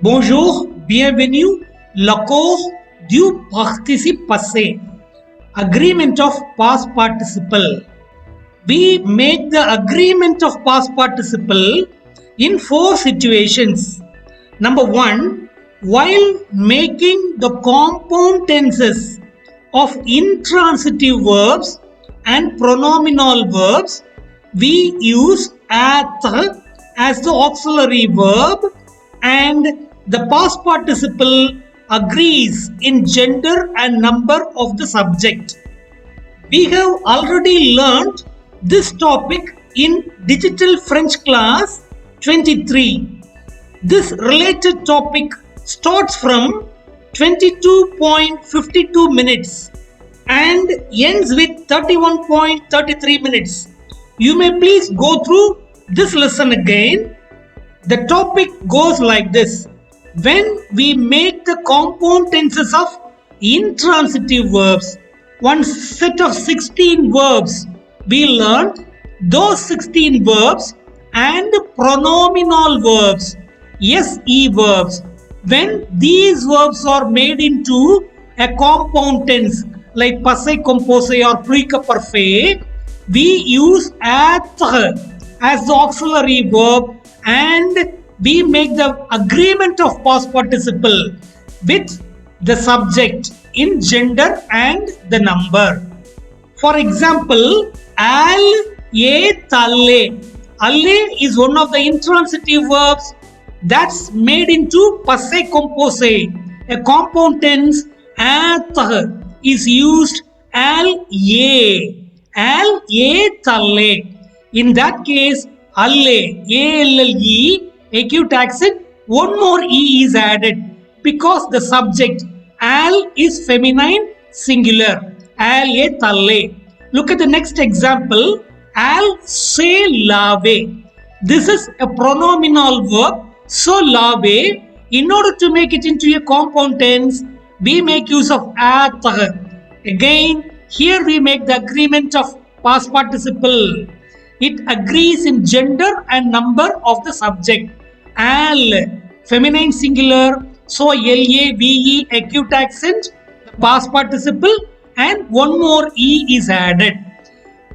Bonjour, bienvenue, l'accord du participe passé. Agreement of past participle. We make the agreement of past participle in four situations. Number one, while making the compound tenses of intransitive verbs and pronominal verbs, we use être as the auxiliary verb and the past participle agrees in gender and number of the subject. We have already learned this topic in Digital French class 23. This related topic starts from 22.52 minutes and ends with 31.33 minutes. You may please go through this lesson again. The topic goes like this. When we make the compound tenses of intransitive verbs, one set of 16 verbs, we learned those 16 verbs and pronominal verbs, SE verbs. When these verbs are made into a compound tense like passé composé or plique parfait, we use être as the auxiliary verb and we make the agreement of past participle with the subject in gender and the number. For example, al est allé. Allé is one of the intransitive verbs that's made into passé composé. A compound tense être is used al est. Al est allé. In that case, alle, A-L-L-E, acute accent, one more E is added because the subject al is feminine singular. Al est allé. Look at the next example. Al se lave. This is a pronominal verb. So lave. In order to make it into a compound tense, we make use of être. Again, here we make the agreement of past participle. It agrees in gender and number of the subject. Al, feminine singular, so L-A-V-E, acute accent, the past participle, and one more E is added.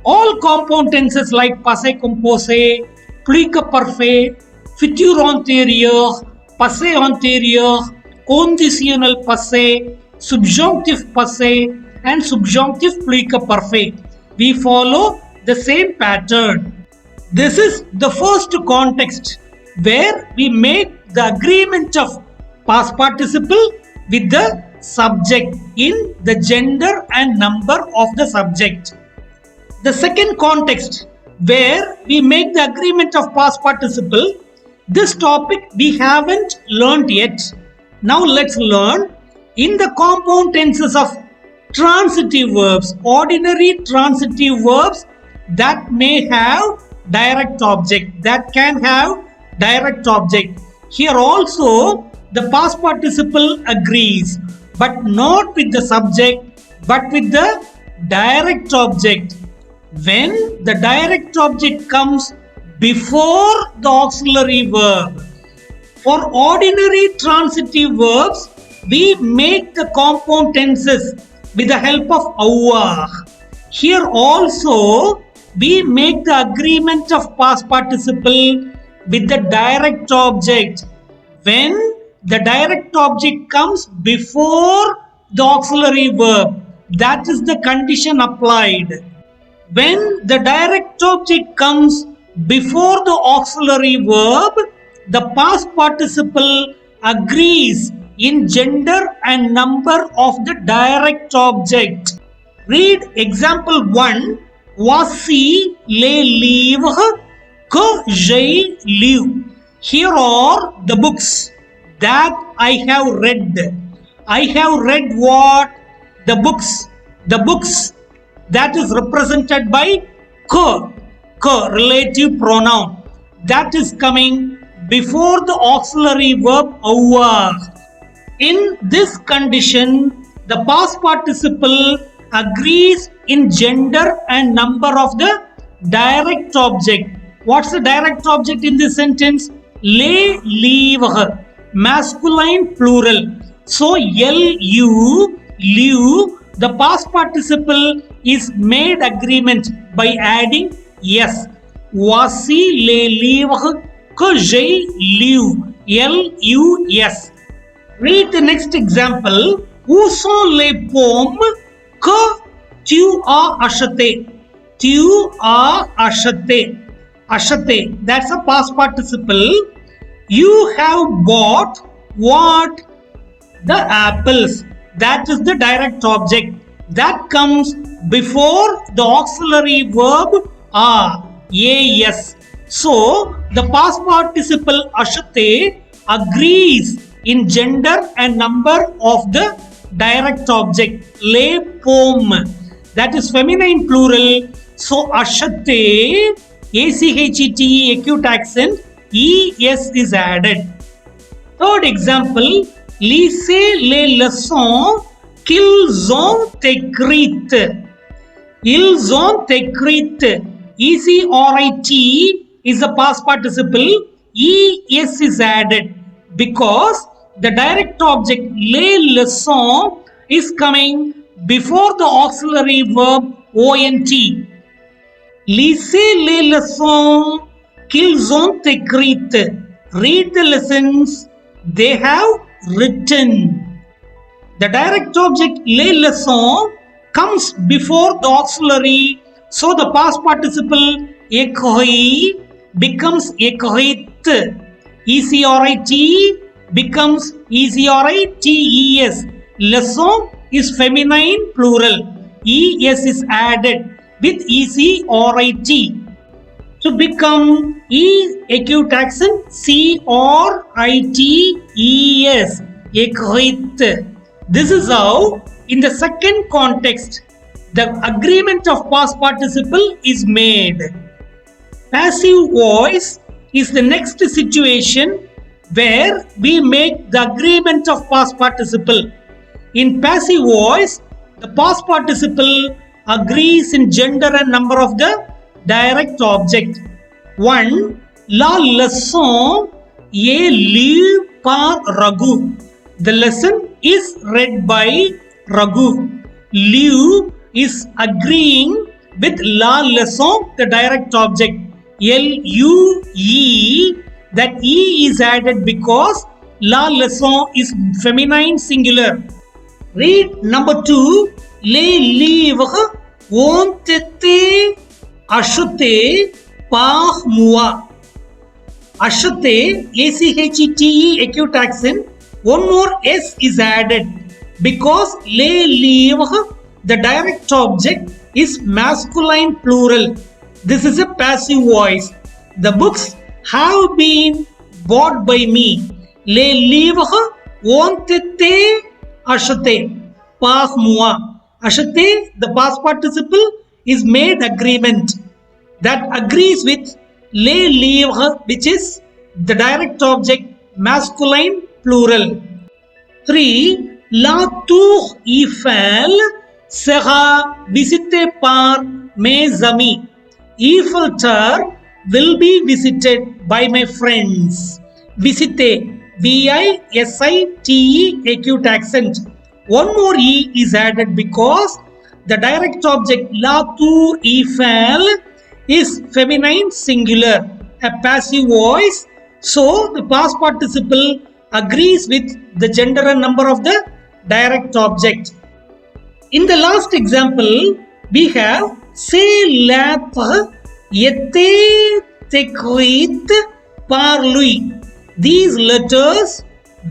All compound tenses like passé composé, plique parfait, futur antérieur, passé antérieur, conditionnel passé, subjonctif passé, and subjonctif plique parfait. We follow the same pattern. This is the first context where we make the agreement of past participle with the subject in the gender and number of the subject. The second context where we make the agreement of past participle, this topic we haven't learned yet. Now let's learn in the compound tenses of transitive verbs, ordinary transitive verbs that may have direct object, that can have direct object. Here also the past participle agrees, but not with the subject, but with the direct object. When the direct object comes before the auxiliary verb. For ordinary transitive verbs, we make the compound tenses with the help of avoir. Here also, we make the agreement of past participle with the direct object when the direct object comes before the auxiliary verb. That is the condition applied. When the direct object comes before the auxiliary verb, the past participle agrees in gender and number of the direct object. Read example 1. Voici les livres que j'ai lus. Here are the books that I have read. I have read what? The books. The books that is represented by que, relative pronoun. That is coming before the auxiliary verb avoir. In this condition, the past participle agrees in gender and number of the direct object. What's the direct object in this sentence? Les livres. masculine plural. So LU, liu, the past participle is made agreement by adding S. Voici les livres que j'ai lus. LUS. Read the next example. Où sont les pommes que tu as achetées? Tu as acheté. Acheté. That's a past participle. You have bought what? The apples. That is the direct object. That comes before the auxiliary verb are. AS. So, the past participle achete agrees in gender and number of the direct object. Les pommes. That is feminine plural. So, achete, ACHETE, acute accent, ES is added. Third example, lisez les leçons qu'ils ont écrites. Ils ont écrites. ECRIT is the past participle. ES is added because the direct object les leçons is coming before the auxiliary verb ONT. Lisez les leçons qu'ils ont écrites. Read the lessons they have written. The direct object les leçons comes before the auxiliary, so the past participle écrit becomes écrite. ECRIT becomes ECRITES. Leçon is feminine plural. ES is added with ECRIT to become E acute accent CRITES. Écrite. This is how in the second context the agreement of past participle is made. Passive voice is the next situation where we make the agreement of past participle. In passive voice, the past participle agrees in gender and number of the direct object. 1. La leçon est lue par Raghu. The lesson is read by Raghu. Liu is agreeing with la leçon, the direct object. LUE, that E is added because la leçon is feminine singular. Read number 2. Les livres ont été achetés par moi. Acheté, ACHETE, acute accent. One more S is added because les livres, the direct object, is masculine plural. This is a passive voice. The books have been bought by me. Les livres ont été achetés par moi. Acheté, the past participle, is made agreement that agrees with les livres, which is the direct object, masculine plural. 3. La tour Eiffel sera visitée par mes amis. Eiffel Tower will be visited by my friends. Visite, VISITE, acute accent. One more E is added because the direct object La Tour Eiffel is feminine singular, a passive voice. So the past participle agrees with the gender and number of the direct object. In the last example, we have ces lettres étaient écrites par lui. These letters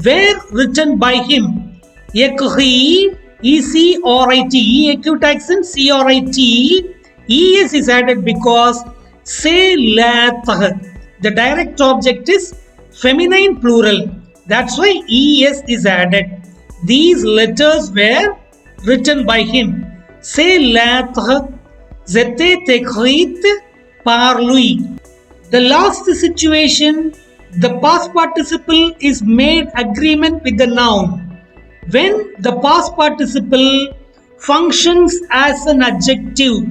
were written by him. Écrit, ECRIT, acute accent CRIT, ES is added because ces lettres, the direct object is feminine plural. That's why ES is added. These letters were written by him. Ces lettres étaient écrites par lui. The last situation, the past participle is made agreement with the noun. When the past participle functions as an adjective,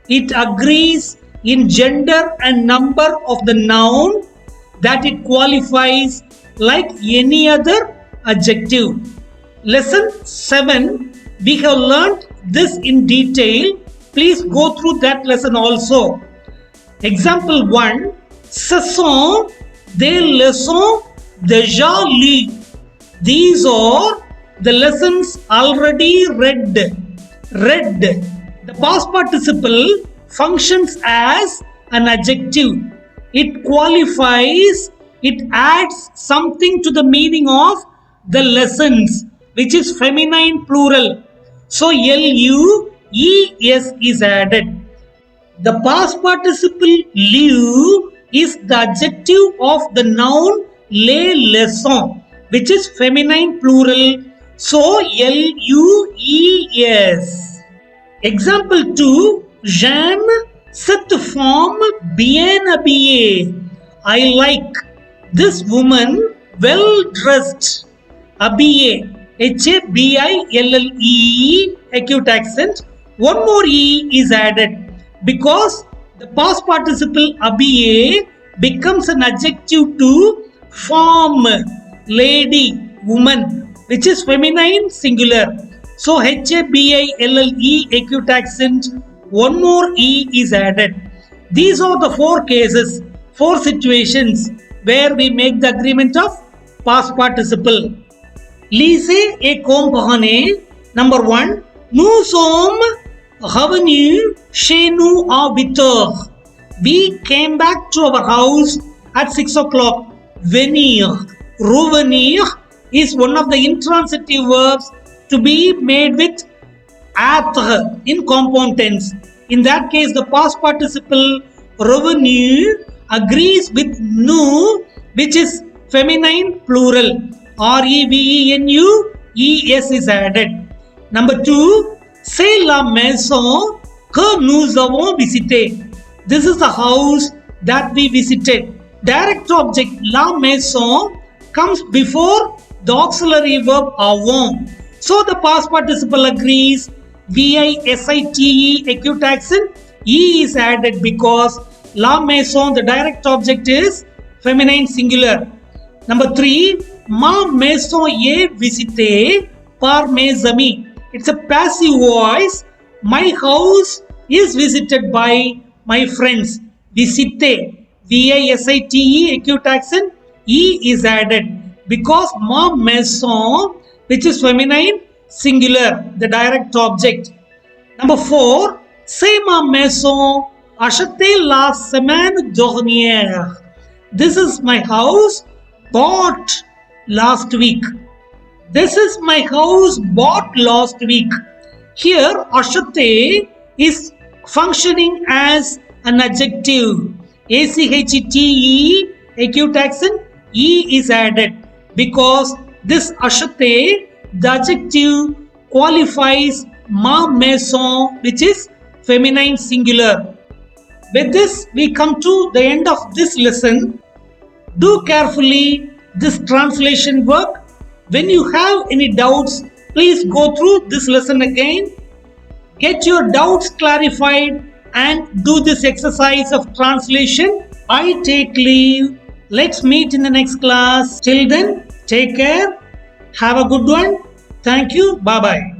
it agrees in gender and number of the noun that it qualifies like any other adjective. Lesson 7, we have learnt this in detail. Please go through that lesson also. Example 1, ce sont des leçons déjà lues. These are the lessons already read. Read. The past participle functions as an adjective. It qualifies, it adds something to the meaning of the lessons, which is feminine plural. So LUES is added. The past participle lieu is the adjective of the noun les leçons, which is feminine plural. So LUES. Example 2, j'aime cette femme bien habillée. I like this woman well dressed. Habillée, HABILLE, acute accent. One more E is added because the past participle habillée becomes an adjective to femme, lady, woman, which is feminine singular. So HABILLE, acute accent, one more E is added. These are the 4 cases, 4 situations where we make the agreement of past participle. Lisez et comprenez. Number 1, nous sommes revenus chez nous à 8h. We came back to our house at 6 o'clock. Venir, revenir is one of the intransitive verbs to be made with être in compound tense. In that case, the past participle revenu agrees with nous, which is feminine plural. REVENUES is added. Number 2, c'est la maison que nous avons visité. This is the house that we visited. Direct object la maison comes before the auxiliary verb avons. So the past participle agrees. VISITE, acute accent, E is added because la maison, the direct object, is feminine singular. Number 3, ma maison est visitée par mes amis. It's a passive voice. My house is visited by my friends. Visite, VISITE, acute accent, E is added because ma maison, which is feminine singular, the direct object. Number 4, c'est ma maison achetée la semaine dernière. This is my house bought last week. This is my house bought last week. Here, acheté is functioning as an adjective. ACHETE, acute accent, E is added because this acheté, the adjective, qualifies ma maison, which is feminine singular. With this, we come to the end of this lesson. Do carefully this translation work. When you have any doubts, please go through this lesson again. Get your doubts clarified and do this exercise of translation. I take leave. Let's meet in the next class. Till then, take care. Have a good one. Thank you. Bye-bye.